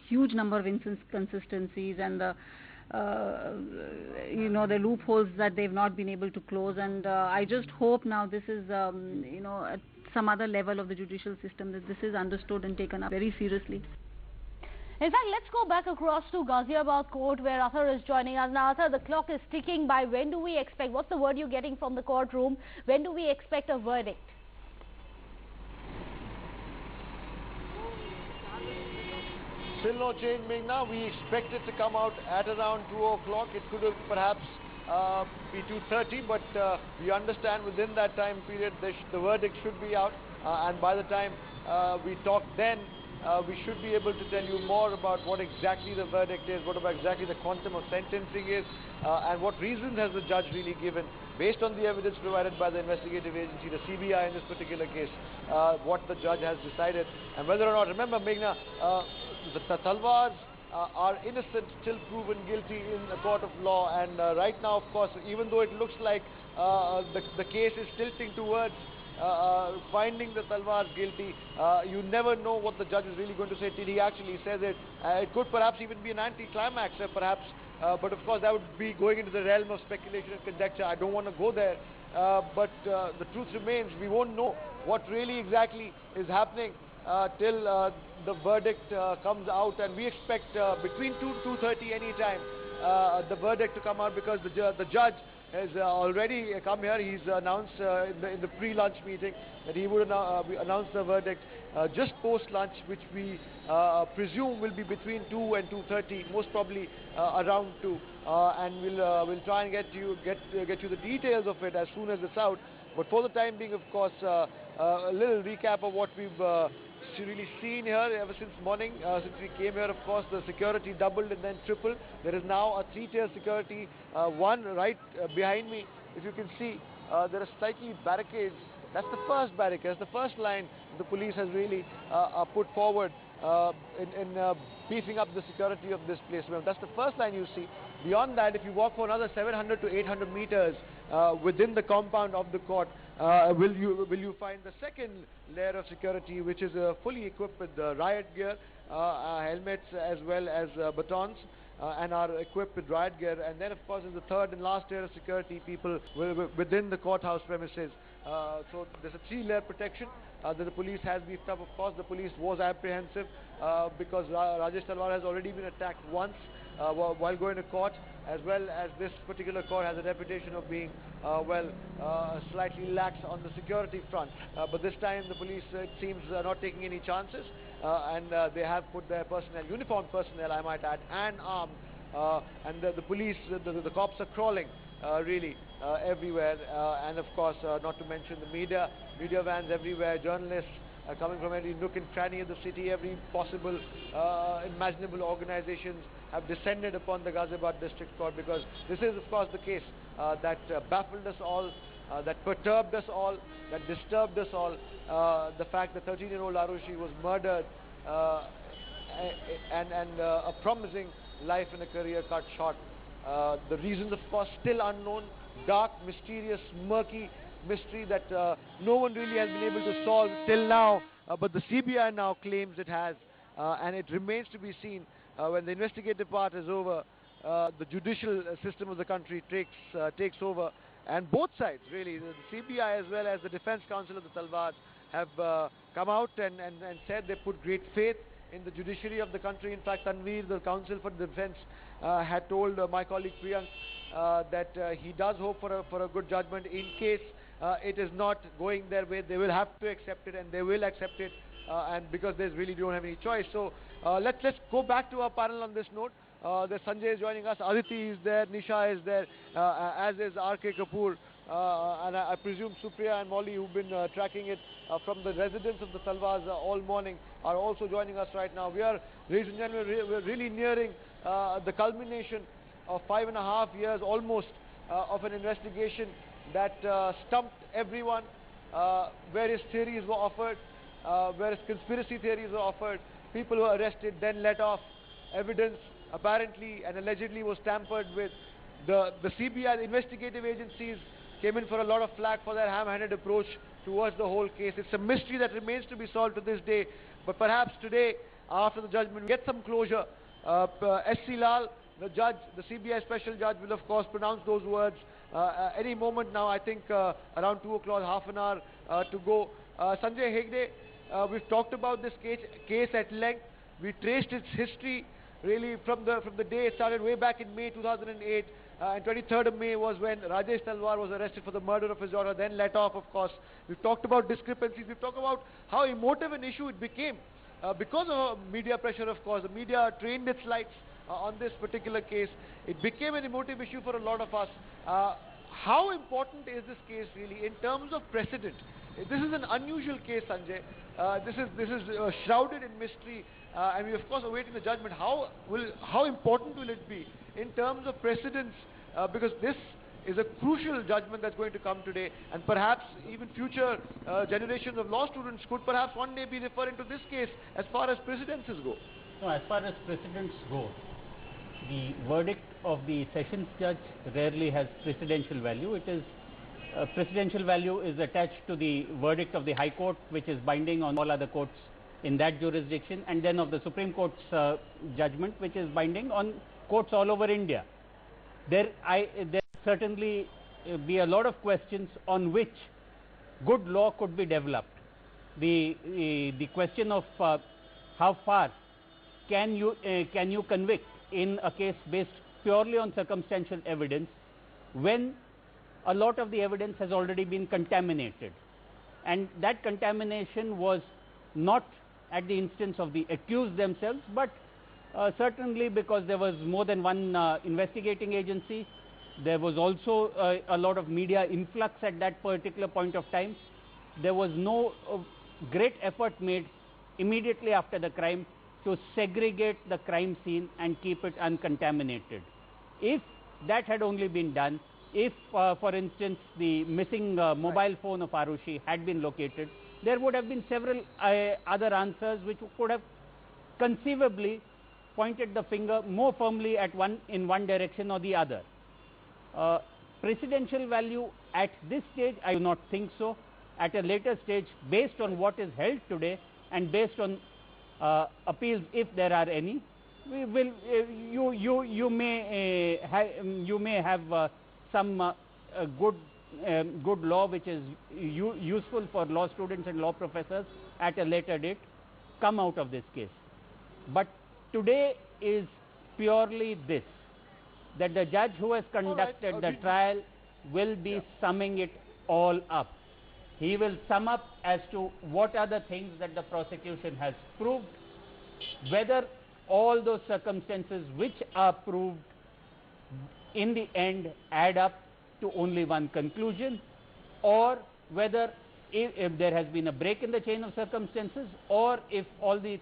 huge number of inconsistencies and the the loopholes that they've not been able to close. And I just hope now this is at some other level of the judicial system that this is understood and taken up very seriously. In fact, let's go back across to Ghaziabad court where Athar is joining us. Now, Athar, the clock is ticking. By when do we expect, what's the word you're getting from the courtroom? When do we expect a verdict? Still no change, Meghna. We expect it to come out at around 2 o'clock. It could have perhaps be 2:30, but we understand within that time period the verdict should be out. And by the time we talk then, we should be able to tell you more about what exactly the verdict is, what about exactly the quantum of sentencing is, and what reasons has the judge really given, based on the evidence provided by the investigative agency, the CBI in this particular case, what the judge has decided, and whether or not, remember Meghna, the Talvars are innocent, still proven guilty in a court of law, and right now, of course, even though it looks like the case is tilting towards finding the Talvars guilty, you never know what the judge is really going to say till he actually says it. It could perhaps even be an anti-climax, perhaps, but of course that would be going into the realm of speculation and conjecture. I don't want to go there, but the truth remains, we won't know what really exactly is happening till the verdict comes out, and we expect between 2 to 2:30 any time the verdict to come out, because the judge has already come here. He's announced in the pre-lunch meeting that he would announce the verdict just post-lunch, which we presume will be between 2 and 2:30, most probably around 2, and we'll try and get you the details of it as soon as it's out. But for the time being, of course, a little recap of what we've really seen here ever since morning, since we came here. Of course, the security doubled and then tripled. There is now a 3-tier security, one right behind me. If you can see, there are slightly barricades. That's the first barricade, that's the first line the police has really put forward in beefing up the security of this place. That's the first line you see. Beyond that, if you walk for another 700 to 800 meters within the compound of the court, will you find the second layer of security, which is fully equipped with riot gear, helmets as well as batons, and are equipped with riot gear. And then, of course, is the third and last layer of security, people within the courthouse premises. So there's a 3-layer protection that the police has beefed up. Of course, the police was apprehensive because Rajesh Talvar has already been attacked once while going to court, as well as this particular court has a reputation of being slightly lax on the security front. But this time the police, it seems, are not taking any chances, and they have put their personnel, uniformed personnel I might add, and armed, and the police, the cops are crawling really everywhere, and of course not to mention the media vans everywhere, journalists coming from every nook and cranny of the city, every possible imaginable organizations have descended upon the Ghaziabad District Court, because this is of course the case that baffled us all, that perturbed us all, that disturbed us all, the fact that 13-year-old Arushi was murdered and a promising life and a career cut short. The reasons, of course, still unknown, dark, mysterious, murky mystery that no one really has been able to solve till now, but the CBI now claims it has, and it remains to be seen when the investigative part is over, the judicial system of the country takes over, and both sides really, the CBI as well as the defense counsel of the Talvars have come out and said they put great faith in the judiciary of the country. In fact, Tanveer, the counsel for the defense, had told my colleague Priyank that he does hope for a good judgment. In case it is not going their way, they will have to accept it, and they will accept it, and because they really don't have any choice. So let's go back to our panel on this note. There's Sanjay is joining us, Aditi is there, Nisha is there, as is R.K. Kapoor, and I presume Supriya and Molly, who've been tracking it from the residents of the Talvars all morning, are also joining us right now. We are, ladies and gentlemen, we're really nearing the culmination of 5.5 years almost of an investigation that stumped everyone. Various theories were offered, various conspiracy theories were offered, people were arrested, then let off. Evidence apparently and allegedly was tampered with. The CBI, the investigative agencies, came in for a lot of flack for their ham-handed approach towards the whole case. It's a mystery that remains to be solved to this day, but perhaps today, after the judgment, we get some closure. S.C. Lal, the judge, the CBI special judge, will of course pronounce those words any moment now. I think around 2 o'clock, half an hour to go. Sanjay Hegde, we've talked about this case at length. We traced its history really from the day it started way back in May 2008. And 23rd of May was when Rajesh Talvar was arrested for the murder of his daughter, then let off, of course. We've talked about discrepancies. We've talked about how emotive an issue it became because of media pressure, of course. The media trained its lights on this particular case. It became an emotive issue for a lot of us. How important is this case really in terms of precedent? This is an unusual case, Sanjay. This is shrouded in mystery, and we of course awaiting the judgment. How important will it be in terms of precedence? Because this is a crucial judgment that's going to come today, and perhaps even future generations of law students could perhaps one day be referring to this case as far as precedences go. No, as far as precedents go, the verdict of the sessions judge rarely has precedential value. It is precedential value is attached to the verdict of the High Court, which is binding on all other courts in that jurisdiction, and then of the Supreme Court's judgment, which is binding on courts all over India. There certainly be a lot of questions on which good law could be developed. The question of how far can you convict in a case based purely on circumstantial evidence when a lot of the evidence has already been contaminated, and that contamination was not at the instance of the accused themselves, but certainly because there was more than one investigating agency. There was also a lot of media influx at that particular point of time. There was no great effort made immediately after the crime to segregate the crime scene and keep it uncontaminated. If that had only been done, if for instance the missing mobile phone of Arushi had been located, there would have been several other answers which could have conceivably pointed the finger more firmly at in one direction or the other. Precedential value at this stage, I do not think so. At a later stage, based on what is held today and based on appeals, if there are any, we will you may have some good law which is useful for law students and law professors at a later date come out of this case. But today is purely this, that the judge who has conducted the trial will be summing it all up. He will sum up as to what are the things that the prosecution has proved, whether all those circumstances which are proved in the end add up to only one conclusion, or whether if there has been a break in the chain of circumstances, or if all the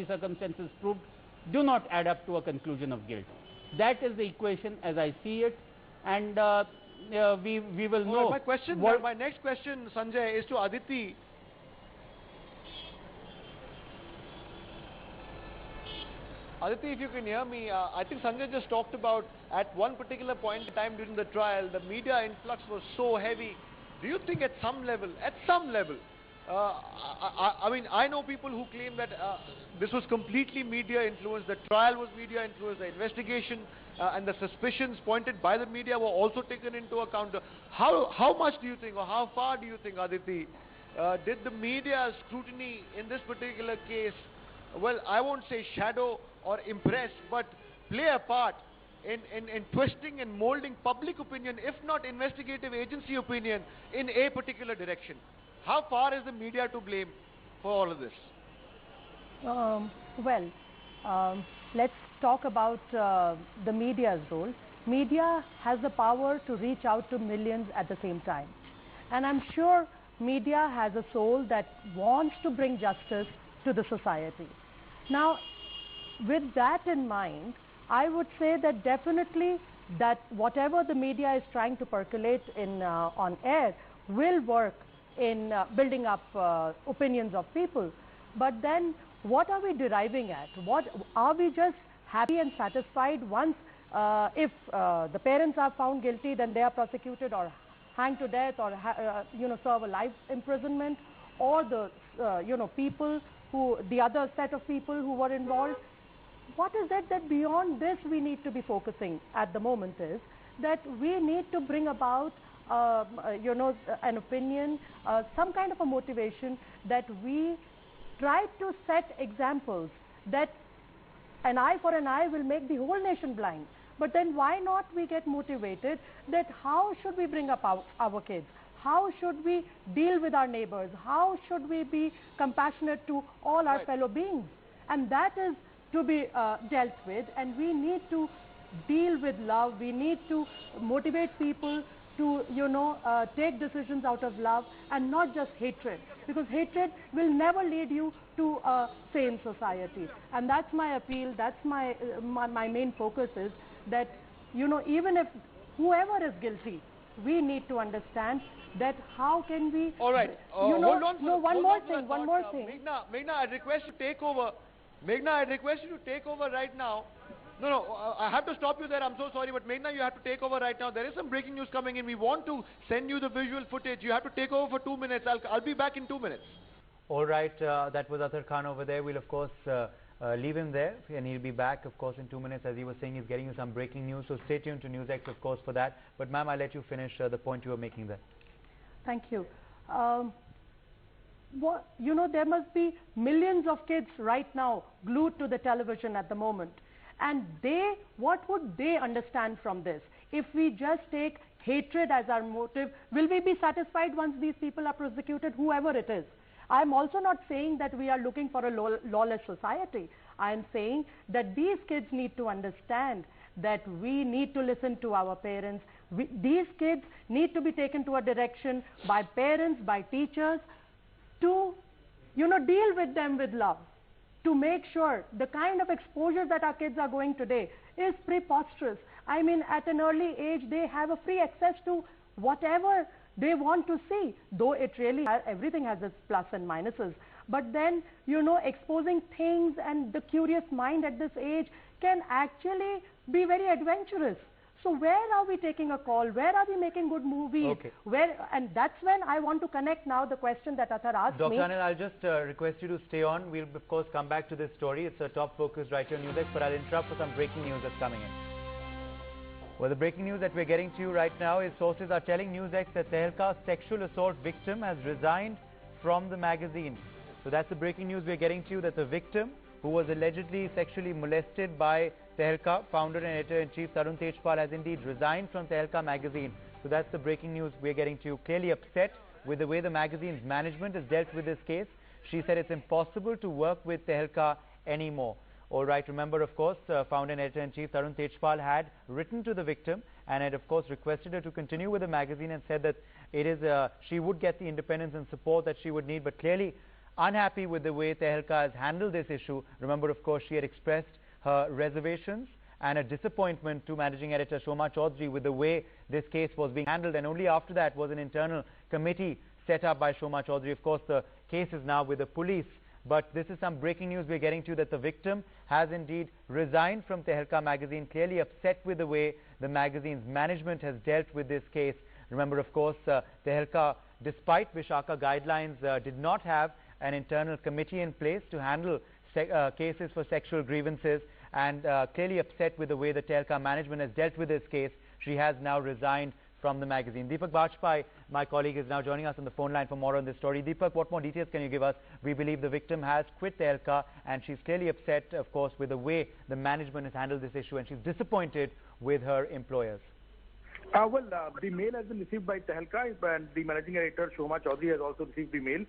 circumstances proved do not add up to a conclusion of guilt. That is the equation as I see it, and we will know. My next question, Sanjay, is to Aditi. Aditi, if you can hear me, I think Sanjay just talked about at one particular point in time during the trial, the media influx was so heavy. Do you think at some level, I mean, I know people who claim that this was completely media influenced, the trial was media influenced, the investigation and the suspicions pointed by the media were also taken into account. How much do you think, or how far do you think, Aditi, did the media scrutiny in this particular case well, I won't say shadow or impress, but play a part in twisting and molding public opinion, if not investigative agency opinion, in a particular direction. How far is the media to blame for all of this? Let's talk about the media's role. Media has the power to reach out to millions at the same time. And I'm sure media has a soul that wants to bring justice to the society. Now, with that in mind, I would say that definitely that whatever the media is trying to percolate in on air will work in building up opinions of people. But then what are we deriving at? What are we just happy and satisfied once if the parents are found guilty, then they are prosecuted or hanged to death or serve a life imprisonment, or the people who, the other set of people who were involved? What is it that beyond this we need to be focusing at the moment is that we need to bring about an opinion, some kind of a motivation, that we try to set examples that an eye for an eye will make the whole nation blind. But then why not we get motivated that how should we bring up our kids? How should we deal with our neighbors? How should we be compassionate to all our fellow beings? And that is to be dealt with, and we need to deal with love. We need to motivate people to take decisions out of love and not just hatred, because hatred will never lead you to a sane society. And that's my appeal, that's my main focus is that even if whoever is guilty, we need to understand that how can we hold on no, one more thing. Meghna, I'd request you to take over. Meghna, I'd request you to take over right now. No, I have to stop you there. I'm so sorry, but Meghna, you have to take over right now. There is some breaking news coming in. We want to send you the visual footage. You have to take over for 2 minutes. I'll be back in 2 minutes. All right, that was Athar Khan over there. We'll of course leave him there, and he'll be back of course in 2 minutes. As he was saying, he's getting you some breaking news, so stay tuned to NewsX of course for that. But ma'am, I'll let you finish the point you were making there. Thank you. There must be millions of kids right now glued to the television at the moment. And what would they understand from this? If we just take hatred as our motive, will we be satisfied once these people are prosecuted, whoever it is? I'm also not saying that we are looking for a lawless society. I'm saying that these kids need to understand that we need to listen to our parents. These kids need to be taken to a direction by parents, by teachers, to deal with them with love, to make sure the kind of exposure that our kids are going today is preposterous. I mean, at an early age, they have a free access to whatever they want to see, though it really everything has its plus and minuses. But then, exposing things and the curious mind at this age can actually be very adventurous. So where are we taking a call? Where are we making good movies? Okay. And that's when I want to connect now the question that Athar asked me. Dr. Anil, I'll just request you to stay on. We'll of course come back to this story. It's a top focus right here on NewsX, but I'll interrupt for some breaking news that's coming in. Well, the breaking news that we're getting to you right now is sources are telling NewsX that Tehelka's sexual assault victim has resigned from the magazine. So that's the breaking news we're getting to you, that the victim, who was allegedly sexually molested by Tehelka, founder and editor-in-chief Tarun Tejpal, has indeed resigned from Tehelka magazine. So that's the breaking news we're getting to you. Clearly upset with the way the magazine's management has dealt with this case. She said it's impossible to work with Tehelka anymore. All right, remember of course, founder and editor-in-chief Tarun Tejpal had written to the victim and had of course requested her to continue with the magazine and said that it is she would get the independence and support that she would need, but clearly unhappy with the way Tehelka has handled this issue. Remember of course, she had expressed her reservations and a disappointment to managing editor Shoma Chaudhary with the way this case was being handled, and only after that was an internal committee set up by Shoma Chaudhary. Of course, the case is now with the police, but this is some breaking news we're getting to, that the victim has indeed resigned from Tehelka magazine, clearly upset with the way the magazine's management has dealt with this case. Remember of course, Tehelka, despite Vishaka guidelines, did not have an internal committee in place to handle cases for sexual grievances, and clearly upset with the way the Tehelka management has dealt with this case, she has now resigned from the magazine. Deepak Bajpai, my colleague, is now joining us on the phone line for more on this story. Deepak, what more details can you give us? We believe the victim has quit Tehelka, and she's clearly upset, of course, with the way the management has handled this issue, and she's disappointed with her employers. The mail has been received by Tehelka, and the managing director Shoma Chaudhary has also received the mail.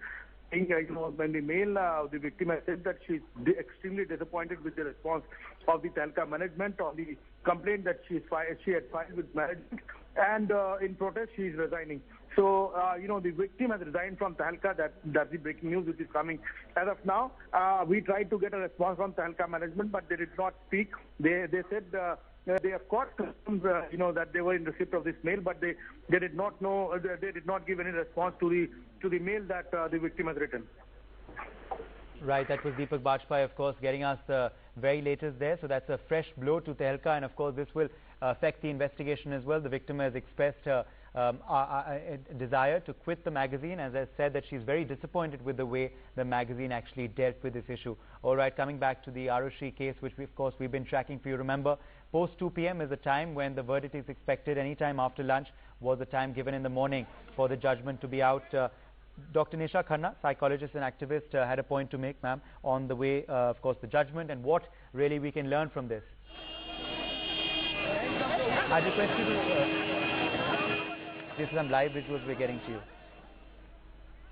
When the mail, the victim has said that she's extremely disappointed with the response of the Tehelka management on the complaint that she had filed with management, and in protest she is resigning. So, the victim has resigned from Tehelka. That's the breaking news which is coming. As of now, we tried to get a response from Tehelka management, but they did not speak. They said they of course confirmed, that they were in receipt of this mail, but they did not know. They did not give any response to the mail that the victim has written. Right, that was Deepak Bajpai, of course, getting us the very latest there. So that's a fresh blow to Tehelka, and of course this will affect the investigation as well. The victim has expressed her desire to quit the magazine, as I said, that she's very disappointed with the way the magazine actually dealt with this issue. All right, coming back to the Arushi case, which we've been tracking for you. Remember, post 2 p.m. is the time when the verdict is expected. Any time after lunch was the time given in the morning for the judgment to be out. Dr. Nisha Khanna, psychologist and activist, had a point to make, ma'am, on the way, of course, the judgment and what really we can learn from this. I request you to... this is some live visuals we're getting to you.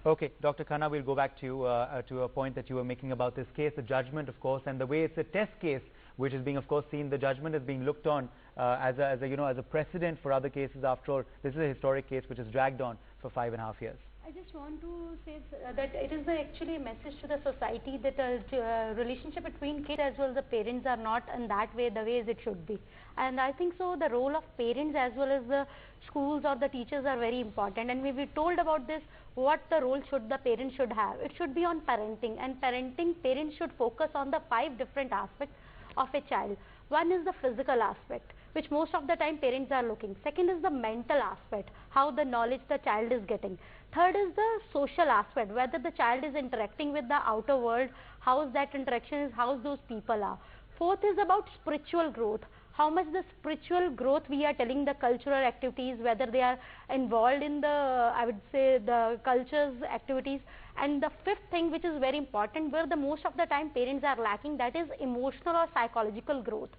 Okay, Dr. Khanna, we'll go back to you to a point that you were making about this case, the judgment, of course, and the way it's a test case, which is being, of course, seen. The judgment is being looked on as a precedent for other cases. After all, this is a historic case which has dragged on for 5.5 years. I just want to say that it is actually a message to the society that the relationship between kids as well as the parents are not in that way, the ways it should be. And I think so the role of parents as well as the schools or the teachers are very important. And we were told about this, what the role should the parents should have. It should be on parenting. And parenting, parents should focus on the 5 different aspects of a child. One is the physical aspect, which most of the time parents are looking. Second is the mental aspect, how the knowledge the child is getting. Third is the social aspect, whether the child is interacting with the outer world, how that interaction is, how those people are. Fourth is about spiritual growth, how much the spiritual growth we are telling the cultural activities, whether they are involved in the, I would say, the culture's activities. And the fifth thing, which is very important, where the most of the time parents are lacking, that is emotional or psychological growth,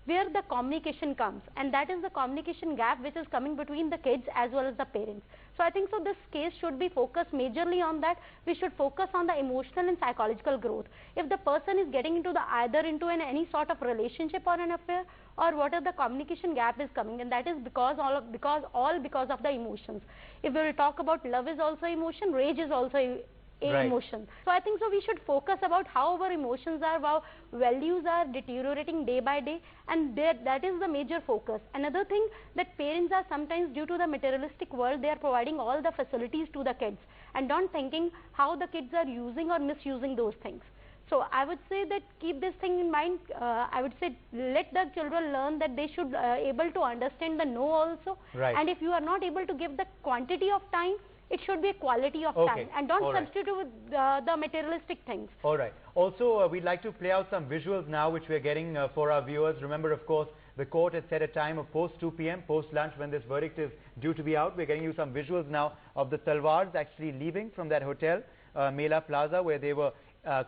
where the communication comes, and that is the communication gap which is coming between the kids as well as the parents. So I think so this case should be focused majorly on that. We should focus on the emotional and psychological growth. If the person is getting into either into any sort of relationship or an affair, or what are the communication gap is coming, and that is because of the emotions. If we will talk about love is also emotion, rage is also emotion. So I think so we should focus about how our emotions are, how values are deteriorating day by day, and that is the major focus. Another thing, that parents are sometimes, due to the materialistic world, they are providing all the facilities to the kids and don't thinking how the kids are using or misusing those things. So I would say that keep this thing in mind. I would say let the children learn that they should able to understand the no also. Right. And if you are not able to give the quantity of time, it should be a quality of time, and don't substitute with the materialistic things. All right. Also, we'd like to play out some visuals now, which we're getting for our viewers. Remember, of course, the court had set a time of post 2 p.m., post-lunch, when this verdict is due to be out. We're getting you some visuals now of the Talvars actually leaving from that hotel, Mela Plaza, where they were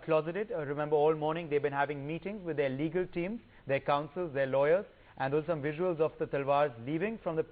closeted. Remember, all morning they've been having meetings with their legal teams, their counsels, their lawyers, and those are some visuals of the Talvars leaving from the